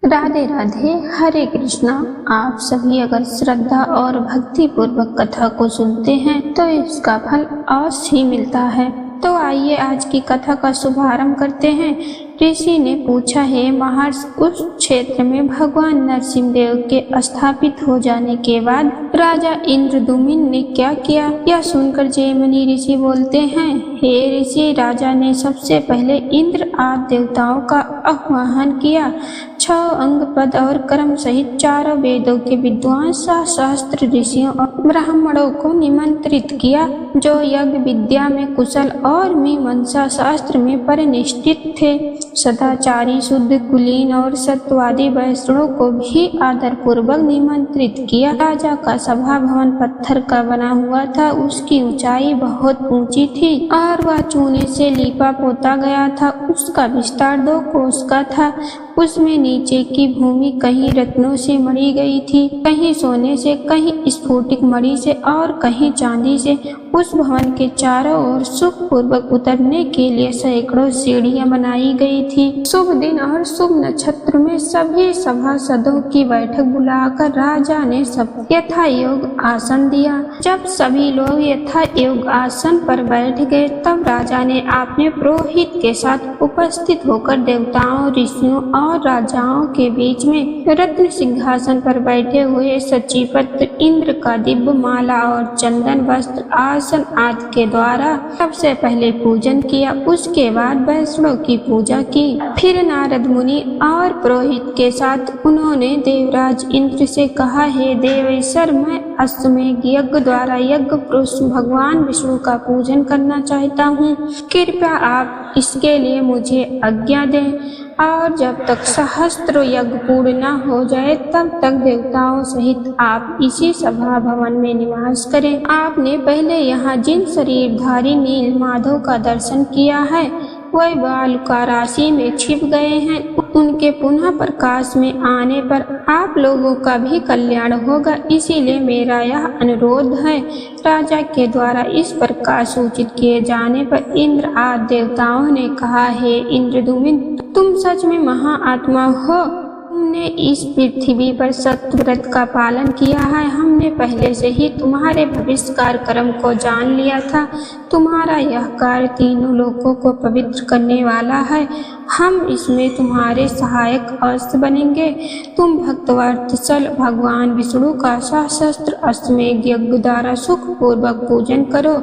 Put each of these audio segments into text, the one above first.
राधे राधे, हरे कृष्णा। आप सभी अगर श्रद्धा और भक्ति पूर्वक कथा को सुनते हैं तो इसका फल अवश्य ही मिलता है। तो आइए आज की कथा का शुभारंभ करते हैं। ऋषि ने पूछा, हे महर्षि, उस क्षेत्र में भगवान नरसिंहदेव के स्थापित हो जाने के बाद राजा इंद्रद्युम्न ने क्या किया? यह सुनकर जयमुनि ऋषि बोलते हैं, हे ऋषि, राजा ने सबसे पहले इंद्र आदि देवताओं का आह्वान किया। 6 अंग पद और क्रम सहित 4 वेदों के विद्वान शास्त्र ऋषियों और ब्राह्मणों को निमंत्रित किया, जो यज्ञ विद्या में कुशल और मीमांसा शास्त्र में परिनिष्ठित थे। सदाचारी, शुद्ध, कुलीन और सत्यवादी वैष्णवों को भी आदर पूर्वक निमंत्रित किया। राजा का सभा भवन पत्थर का बना हुआ था। उसकी ऊंचाई बहुत ऊंची थी और वह चूने से लीपा पोता गया था। उसका विस्तार 2 कोस का था। उसमें नीचे की भूमि कहीं रत्नों से मढ़ी गई थी, कहीं सोने से, कहीं स्फटिक मणि से और कहीं चांदी से। उस भवन के चारों ओर सुख पूर्वक उतरने के लिए सैकड़ों सीढ़ियां बनाई गई थी। शुभ दिन और शुभ नक्षत्र में सभी सभासदों की बैठक बुलाकर राजा ने सब यथा योग आसन दिया। जब सभी लोग यथा योग आसन पर बैठ गए, तब राजा ने अपने पुरोहित के साथ उपस्थित होकर देवताओं, ऋषियों और राजाओं के बीच में रत्न सिंहासन पर बैठे हुए सचिवपुत्र इंद्र का दिव्य माला और चंदन वस्त्र आसन आदि के द्वारा सबसे पहले पूजन किया। उसके बाद वैष्णव की पूजा की। फिर नारद मुनि और पुरोहित के साथ उन्होंने देवराज इंद्र से कहा, हे देवेश्वर, मैं अश्वमेध यज्ञ द्वारा यज्ञ पुरुष भगवान विष्णु का पूजन करना चाहता हूँ। कृपया आप इसके लिए मुझे आज्ञा दें और जब तक सहस्त्र यज्ञ पूर्ण न हो जाए तब तक देवताओं सहित आप इसी सभा भवन में निवास करें। आपने पहले यहाँ जिन शरीरधारी नील माधव का दर्शन किया है, वह बालुका राशि में छिप गए हैं। उनके पुनः प्रकाश में आने पर आप लोगों का भी कल्याण होगा। इसीलिए मेरा यह अनुरोध है। राजा के द्वारा इस प्रकार सूचित किए जाने पर इंद्र आदि देवताओं ने कहा, हे इंद्रद्युम्न, तुम सच में महाआत्मा हो। तुमने इस पृथ्वी पर सत्यव्रत का पालन किया है। हमने पहले से ही तुम्हारे भविष्य कार्यक्रम को जान लिया था। तुम्हारा यह कार्य तीनों लोकों को पवित्र करने वाला है। हम इसमें तुम्हारे सहायक अवश्य बनेंगे। तुम भक्तवत्सल भगवान विष्णु का सहस्त्र अश्वमेध यज्ञ द्वारा सुख पूर्वक पूजन करो,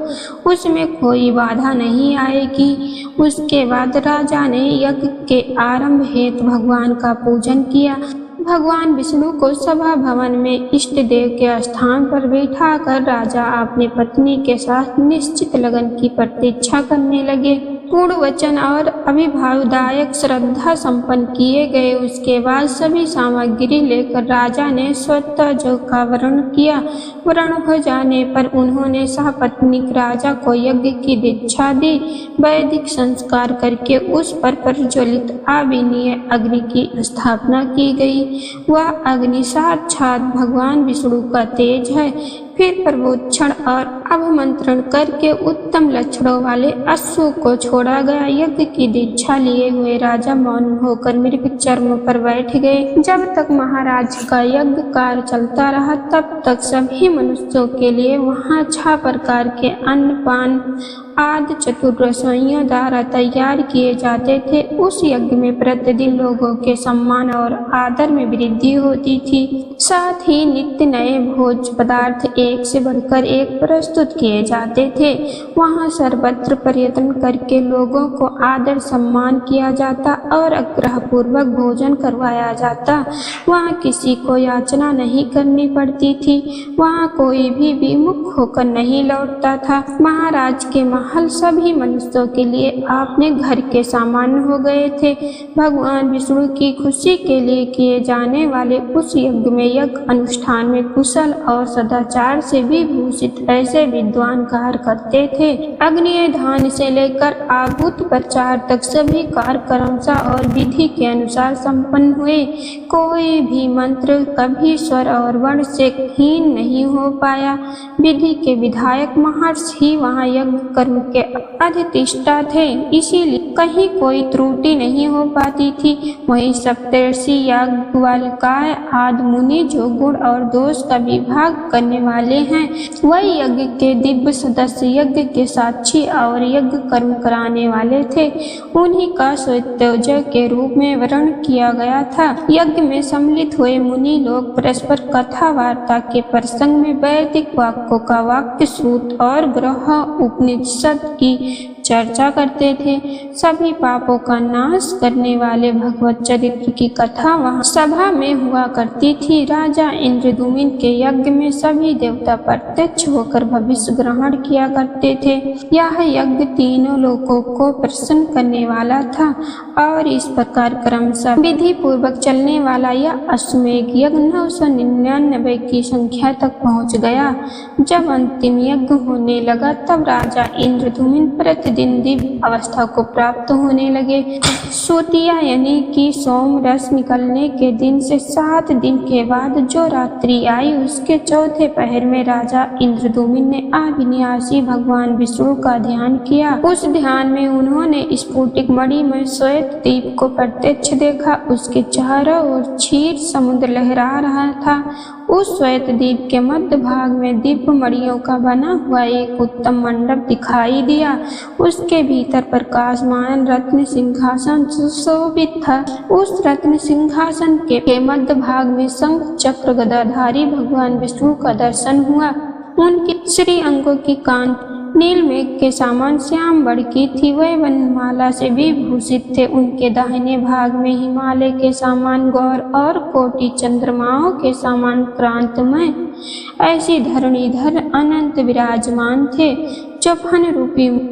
उसमें कोई बाधा नहीं आएगी। उसके बाद राजा ने यज्ञ के आरंभ हेतु भगवान का पूजन किया। भगवान विष्णु को सभा भवन में इष्ट देव के स्थान पर बैठाकर राजा अपनी पत्नी के साथ निश्चित लगन की प्रतीक्षा करने लगे। पूर्ण वचन और अभिभावदायक श्रद्धा संपन्न किए गए। उसके बाद सभी सामग्री लेकर राजा ने स्वतः जल का वर्ण किया। वर्ण हो जाने पर उन्होंने सपत्नीक राजा को यज्ञ की दीक्षा दी। वैदिक संस्कार करके उस पर प्रज्वलित अविनीय अग्नि की स्थापना की गई। वह अग्नि साक्षात भगवान विष्णु का तेज है। फिर प्रवोक्षण और अभिमंत्रण करके उत्तम लक्षणों वाले अश्व को छोड़ा गया। यज्ञ की दीक्षा लिए हुए राजा मौन होकर मृग चर्म पर बैठ गए। जब तक महाराज का यज्ञ कार्य चलता रहा, तब तक सभी मनुष्यों के लिए वहाँ 6 प्रकार के अन्न पान आदि चतुर्रसोइयों द्वारा तैयार किए जाते थे। उस यज्ञ में प्रतिदिन लोगों के सम्मान और आदर में वृद्धि होती थी। साथ ही नित्य नए भोज पदार्थ एक से बढ़कर एक प्रस्तुत किए जाते थे। वहाँ सर्वत्र प्रयत्न करके लोगों को आदर सम्मान किया जाता और आग्रह पूर्वक भोजन करवाया जाता। वहाँ किसी को याचना नहीं करनी पड़ती थी। वहाँ कोई भी विमुख होकर नहीं लौटता था। महाराज के महल सभी मनुष्यों के लिए अपने घर के सामान्य हो गए थे। भगवान विष्णु की खुशी के लिए किए जाने वाले उस यज्ञ में यज्ञ अनुष्ठान में कुशल और सदाचार से विभूषित ऐसे विद्वान कार्य करते थे। अग्नि दान से लेकर आभूत प्रचार तक सभी कार्य क्रमशः और विधि के अनुसार संपन्न हुए। कोई भी मंत्र कभी स्वर और वर्ण से हीन नहीं हो पाया। विधि के विधायक महर्षि ही वहाँ यज्ञ कर्म यज्ञ के अधिष्ठाता थे, इसीलिए कहीं कोई त्रुटि नहीं हो पाती थी। वही सप्तर्षि याज्ञवल्क्य आदि मुनि जो गुण और दोष का विभाग करने वाले हैं, वही यज्ञ के दिव्य सदस्य, यज्ञ के साक्षी और यज्ञ कर्म कराने वाले थे। उन्हीं का स्वत्योजय के रूप में वर्णन किया गया था। यज्ञ में सम्मिलित हुए मुनि लोग परस्पर कथा वार्ता के प्रसंग में वैदिक वाक्यों का वाक्य सूत और ग्रह उपनिषद की चर्चा करते थे। सभी पापों का नाश करने वाले भगवत चरित्र की कथा वहाँ सभा में हुआ करती थी। राजा इंद्रद्युम्न के यज्ञ में सभी देवता प्रत्यक्ष होकर भविष्य ग्रहण किया करते थे। यह यज्ञ तीनों लोकों को प्रसन्न करने वाला था और इस प्रकार क्रमशः विधि पूर्वक चलने वाला यह अश्वमेध यज्ञ 999 की संख्या तक पहुँच गया। जब अंतिम यज्ञ होने लगा तब राजा इंद्रद्युम्न प्रतिदिन दिव्य अवस्था को प्राप्त होने लगे। सूतिया यानी कि सोम रस निकलने के दिन से 7 दिन के बाद जो रात्रि आई, उसके चौथे पहर में राजा इंद्रद्युम्न ने अविनाशी भगवान विष्णु का ध्यान किया। उस ध्यान में उन्होंने स्फटिक मणि में श्वेत द्वीप को प्रत्यक्ष देखा। उसके चारों ओर क्षीर समुद्र लहरा रहा था। उस श्वेत द्वीप के मध्य भाग में दिव्य मणियों का बना हुआ एक उत्तम मंडप दिखाई दिया। उसके भीतर प्रकाशमान रत्न सिंहासन सुशोभित था। उस रत्न सिंहासन के मध्य भाग में शंख चक्र गदाधारी भगवान विष्णु का दर्शन हुआ। उनके श्री अंगों की कांति नील मेघ के समान श्याम वर्ण की थी। वह वनमाला से विभूषित थे। उनके दाहिने भाग में हिमालय के समान गौर और कोटि चंद्रमाओं के समान क्रांतमय ऐसी धरणीधर अनंत विराजमान थे, जो फन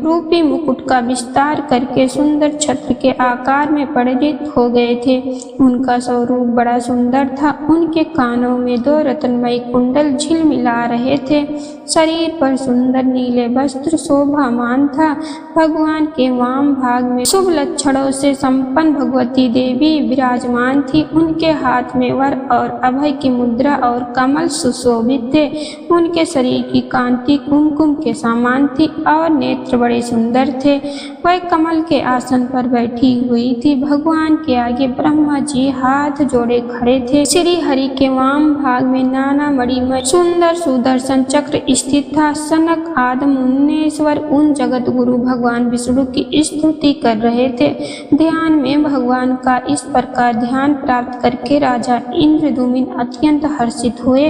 रूपी मुकुट का विस्तार करके सुंदर छत्र के आकार में परिणत हो गए थे। उनका स्वरूप बड़ा सुंदर था। उनके कानों में 2 रत्नमयी कुंडल झिलमिला रहे थे। शरीर पर सुंदर नीले वस्त्र शोभामान था। भगवान के वाम भाग में शुभ लक्षणों से संपन्न भगवती देवी विराजमान थी। उनके हाथ में वर और अभय की मुद्रा और कमल सुशोभित थे। उनके शरीर की कांति कुमकुम के समान थी और नेत्र बड़े सुंदर थे। वह कमल के आसन पर बैठी हुई थी। भगवान के आगे ब्रह्मा जी हाथ जोड़े खड़े थे। श्री हरि के वाम भाग में नाना मणिमय सुंदर सुदर्शन चक्र स्थित था। सनक आदि मुनीश्वर उन जगत गुरु भगवान विष्णु की स्तुति कर रहे थे। ध्यान में भगवान का इस प्रकार ध्यान प्राप्त करके राजा इंद्रद्युम्न अत्यंत हर्षित हुए।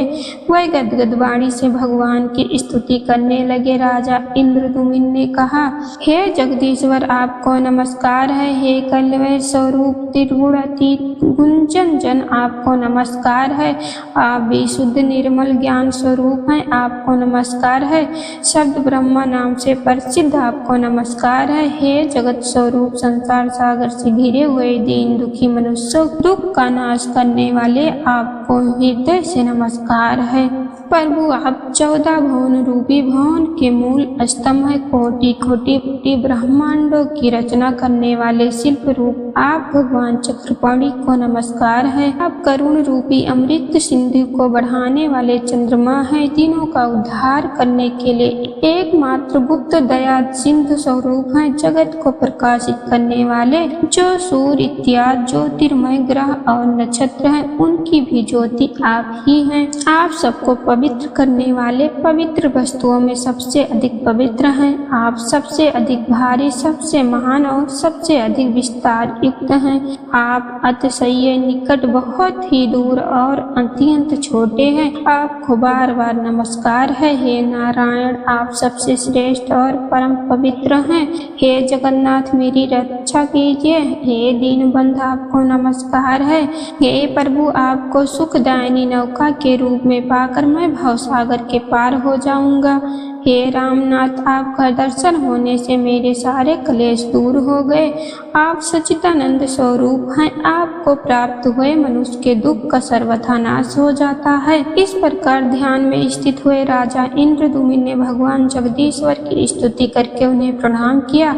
वह गदगद वाणी से भगवान की स्तुति करने लगे। राजा इंद्रद्युम्न ने कहा, हे जगदीश्वर, आपको नमस्कार है। हे कल्वय स्वरूप त्रिगुणातीत गुंजन जन, आपको नमस्कार है। आप विशुद्ध निर्मल ज्ञान स्वरूप हैं, आपको नमस्कार है। शब्द ब्रह्मा नाम से प्रसिद्ध, आपको नमस्कार है। हे जगत स्वरूप, संसार सागर से घिरे हुए दीन दुखी मनुष्यों दुख का नाश करने वाले, आपको हृदय से नमस्कार है। प्रभु, आप 14 भुवन रूपी भवन के मूल स्तंभ है। कोटि कोटि ब्रह्मांडों की रचना करने वाले शिल्प रूप आप भगवान चक्रपाणी को नमस्कार है। आप करुण रूपी अमृत सिंधु को बढ़ाने वाले चंद्रमा है। तीनों का उद्धार करने के लिए एकमात्र गुप्त दया सिंधु स्वरूप है। जगत को प्रकाशित करने वाले जो सूर्य इत्यादि ज्योतिर्मय ग्रह और नक्षत्र हैं, उनकी भी ज्योति आप ही हैं। आप सबको पवित्र करने वाले पवित्र वस्तुओं में सबसे अधिक पवित्र हैं। आप सबसे अधिक भारी, सबसे महान और सबसे अधिक विस्तार युक्त हैं। आप अतिशय निकट, बहुत ही दूर और अत्यंत छोटे हैं। आपको बार बार नमस्कार है। हे नारायण, आप सबसे श्रेष्ठ और परम पवित्र हैं। हे जगन्नाथ, मेरी रक्षा कीजिए। हे दीनबंधु, आपको नमस्कार है। हे प्रभु, आपको सुखदायिनी नौका के रूप में पाकर मैं भवसागर के पार हो जाऊंगा। हे रामनाथ, आपका दर्शन होने से मेरे सारे क्लेश दूर हो गए। आप सच्चिदानंद स्वरूप हैं। आपको प्राप्त हुए मनुष्य के दुख का सर्वथा नाश हो जाता है। इस प्रकार ध्यान में स्थित हुए राजा इंद्रद्युम्न ने भगवान जगदीश्वर की स्तुति करके उन्हें प्रणाम किया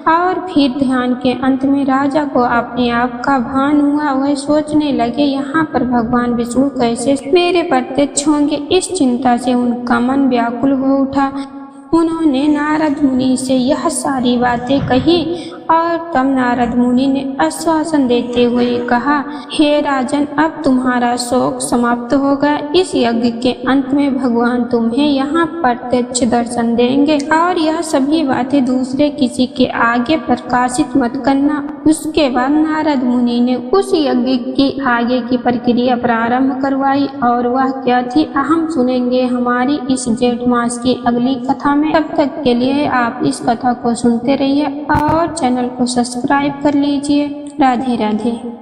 और फिर ध्यान के अंत में राजा को अपने आप का भान हुआ। वह सोचने लगे, यहाँ पर भगवान विष्णु कैसे मेरे प्रत्यक्ष होंगे। इस चिंता से उनका मन व्याकुल हो उठा। उन्होंने नारद मुनि से यह सारी बातें कही और तब नारद मुनि ने आश्वासन देते हुए कहा, हे राजन, अब तुम्हारा शोक समाप्त होगा। इस यज्ञ के अंत में भगवान तुम्हें यहाँ प्रत्यक्ष दर्शन देंगे और यह सभी बातें दूसरे किसी के आगे प्रकाशित मत करना। उसके बाद नारद मुनि ने उस यज्ञ की आगे की प्रक्रिया प्रारंभ करवाई और वह क्या थी हम सुनेंगे हमारी इस जेठ मास की अगली कथा में। तब तक के लिए आप इस कथा को सुनते रहिए और चैनल को सब्सक्राइब कर लीजिए। राधे राधे।